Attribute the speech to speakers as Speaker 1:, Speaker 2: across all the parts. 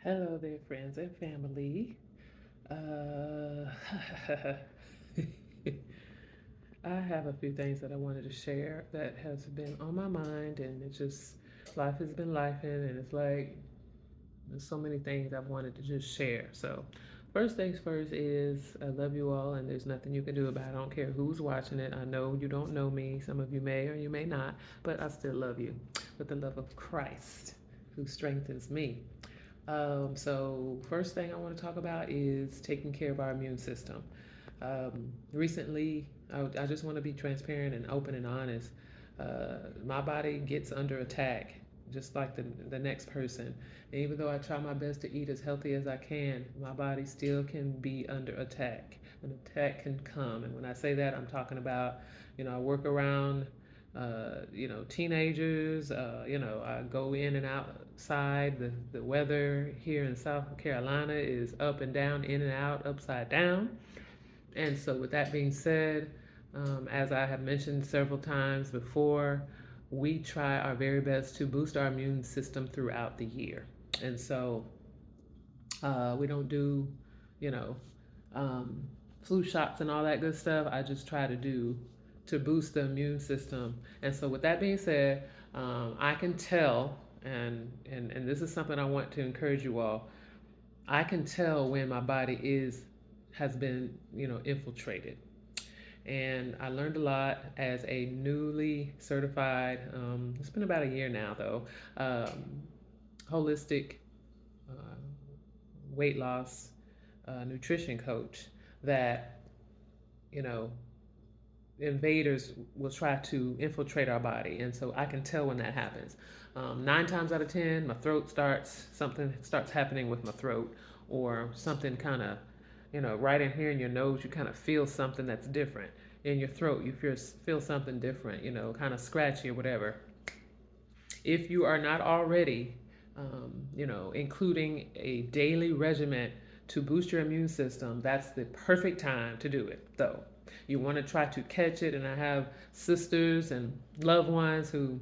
Speaker 1: Hello there, friends and family. Uh, I have a few things that I wanted to share that has been on my mind, and it just life has been lifing, and it's like there's so many things I've wanted to just share. So, first things first is I love you all, and there's nothing you can do about it. I don't care who's watching it. I know you don't know me. Some of you may or you may not, but I still love you with the love of Christ who strengthens me. So first thing I want to talk about is taking care of our immune system. Recently, I just want to be transparent and open and honest. My body gets under attack, just like the next person. And even though I try my best to eat as healthy as I can, my body still can be under attack. An attack can come, and when I say that, I'm talking about, I work around teenagers. I go in and outside. The weather here in South Carolina is up and down, in and out, upside down. And so, with that being said, as I have mentioned several times before, we try our very best to boost our immune system throughout the year. And so, we don't do, you know, um, flu shots and all that good stuff. I just try to do to boost the immune system. And so, with that being said, I can tell, and this is something I want to encourage you all. I can tell when my body has been infiltrated, and I learned a lot as a newly certified. It's been about a year now though. Holistic uh, weight loss nutrition coach that you know invaders will try to infiltrate our body, and so I can tell when that happens. 9 times out of 10, something starts happening with my throat, or something kind of, right in here in your nose, you kind of feel something that's different. In your throat, you feel something different, kind of scratchy or whatever. If you are not already, including a daily regimen to boost your immune system, that's the perfect time to do it, though. You want to try to catch it, and I have sisters and loved ones who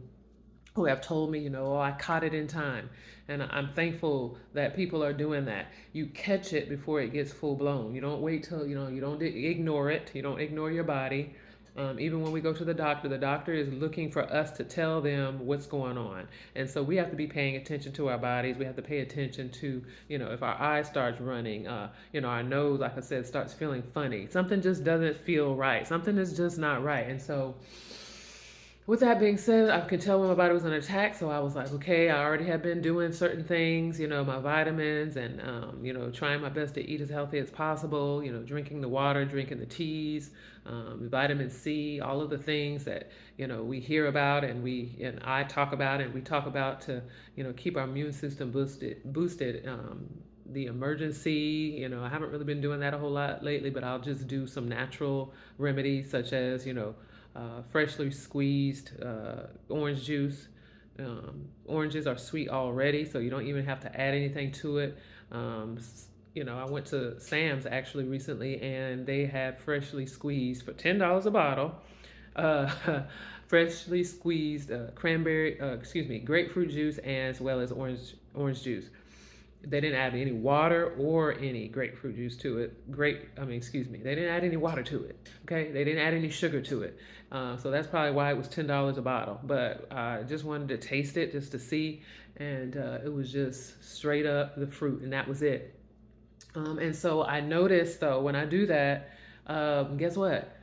Speaker 1: have told me, oh, I caught it in time. And I'm thankful that people are doing that. You catch it before it gets full blown. You don't wait till, you don't ignore it. You don't ignore your body. Even when we go to the doctor is looking for us to tell them what's going on. And so we have to be paying attention to our bodies. We have to pay attention to, if our eyes starts running, our nose, like I said, starts feeling funny. Something just doesn't feel right. Something is just not right. And so with that being said, I could tell when my body was under attack. So I was like, okay, I already have been doing certain things, my vitamins, and, trying my best to eat as healthy as possible, drinking the water, drinking the teas, vitamin C, all of the things that, we hear about, and I talk about, and we talk about to, keep our immune system boosted. The emergency, I haven't really been doing that a whole lot lately, but I'll just do some natural remedies such as, freshly squeezed orange juice. Oranges are sweet already, so you don't even have to add anything to it. I went to Sam's actually recently, and they had freshly squeezed for $10 a bottle. Uh, freshly squeezed grapefruit juice as well as orange juice. They didn't add any water or any grapefruit juice to it. They didn't add any water to it. Okay, they didn't add any sugar to it. So that's probably why it was $10 a bottle. But I just wanted to taste it just to see, and it was just straight up the fruit, and that was it. And so I noticed though when I do that, guess what?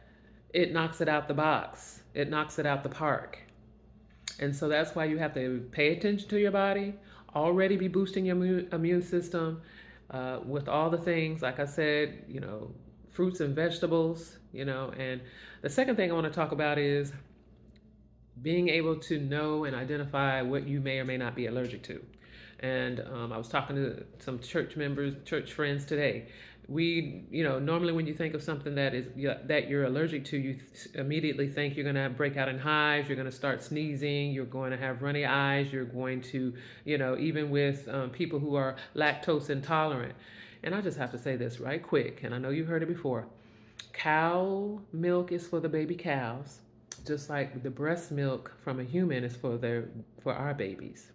Speaker 1: It knocks it out the box. It knocks it out the park. And so that's why you have to pay attention to your body, already be boosting your immune system with all the things, like I said, fruits and vegetables, And the second thing I want to talk about is being able to know and identify what you may or may not be allergic to. And I was talking to some church members, church friends today. Normally when you think of something that you're allergic to, you immediately think you're going to break out in hives, you're going to start sneezing, you're going to have runny eyes, you're going to, even with people who are lactose intolerant. And I just have to say this right quick, and I know you've heard it before. Cow milk is for the baby cows, just like the breast milk from a human is for our babies.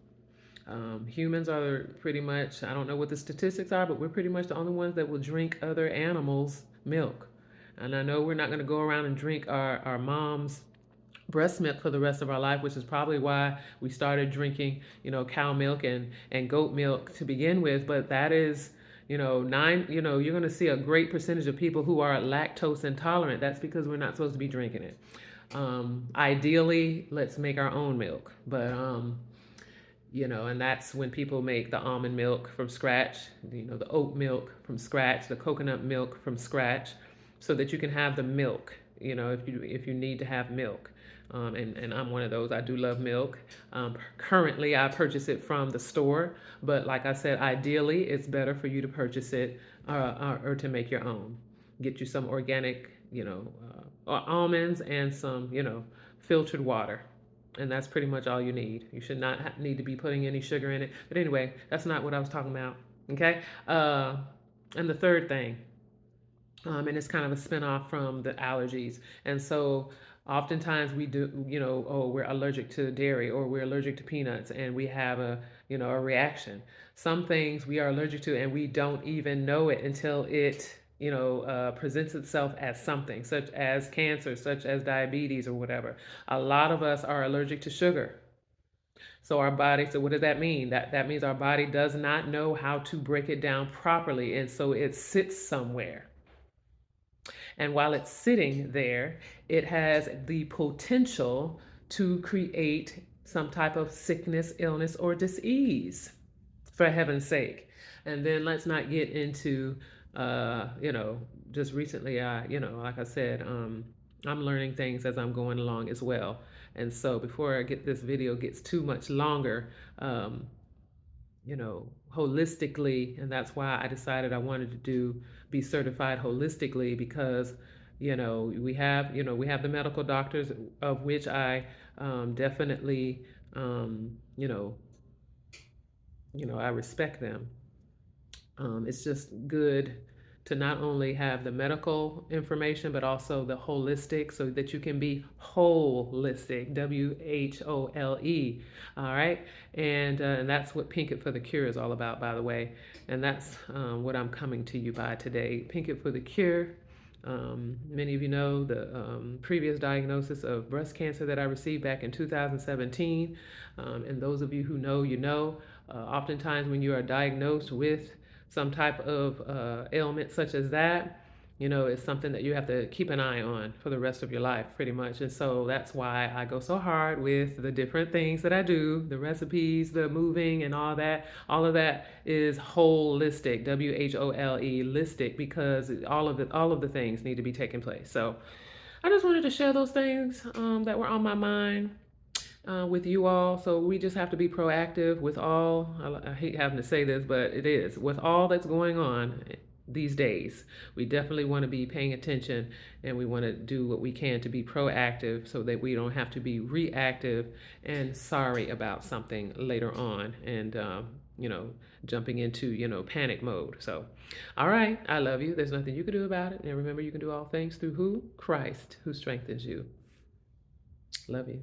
Speaker 1: Humans are pretty much, I don't know what the statistics are, but we're pretty much the only ones that will drink other animals' milk. And I know we're not going to go around and drink our mom's breast milk for the rest of our life, which is probably why we started drinking, cow milk and goat milk to begin with. But that is, you're going to see a great percentage of people who are lactose intolerant. That's because we're not supposed to be drinking it. Ideally, let's make our own milk. But and that's when people make the almond milk from scratch, the oat milk from scratch, the coconut milk from scratch, so that you can have the milk, if you need to have milk. And I'm one of those. I do love milk. Currently, I purchase it from the store, but like I said, ideally, it's better for you to purchase it or to make your own. Get you some organic, almonds and some, filtered water, and that's pretty much all you need. You should not need to be putting any sugar in it. But anyway, that's not what I was talking about. Okay. And the third thing, and it's kind of a spinoff from the allergies. And so oftentimes we do, oh, we're allergic to dairy or we're allergic to peanuts and we have a reaction. Some things we are allergic to and we don't even know it until it, presents itself as something, such as cancer, such as diabetes or whatever. A lot of us are allergic to sugar. So our body, so what does that mean? That means our body does not know how to break it down properly. And so it sits somewhere. And while it's sitting there, it has the potential to create some type of sickness, illness, or disease, for heaven's sake. And then let's not get into, just recently, like I said, I'm learning things as I'm going along as well. And so before I get this video gets too much longer, holistically, and that's why I decided I wanted to be certified holistically, because we have the medical doctors, of which I definitely I respect them. It's just good to not only have the medical information, but also the holistic, so that you can be holistic, WHOLE. All right. And that's what Pink It for the Cure is all about, by the way. And that's what I'm coming to you by today. Pink It for the Cure. Many of you know the previous diagnosis of breast cancer that I received back in 2017. And those of you who know, oftentimes when you are diagnosed with some type of ailment such as that, it's something that you have to keep an eye on for the rest of your life, pretty much. And so that's why I go so hard with the different things that I do, the recipes, the moving, and all that. All of that is holistic, WHOLE, listic, because all of the things need to be taking place. So I just wanted to share those things that were on my mind with you all. So we just have to be proactive with all, I hate having to say this, but it is, with all that's going on these days. We definitely want to be paying attention, and we want to do what we can to be proactive so that we don't have to be reactive and sorry about something later on, and jumping into panic mode. So all right, I love you. There's nothing you can do about it. And remember, you can do all things through who? Christ, who strengthens you. Love you.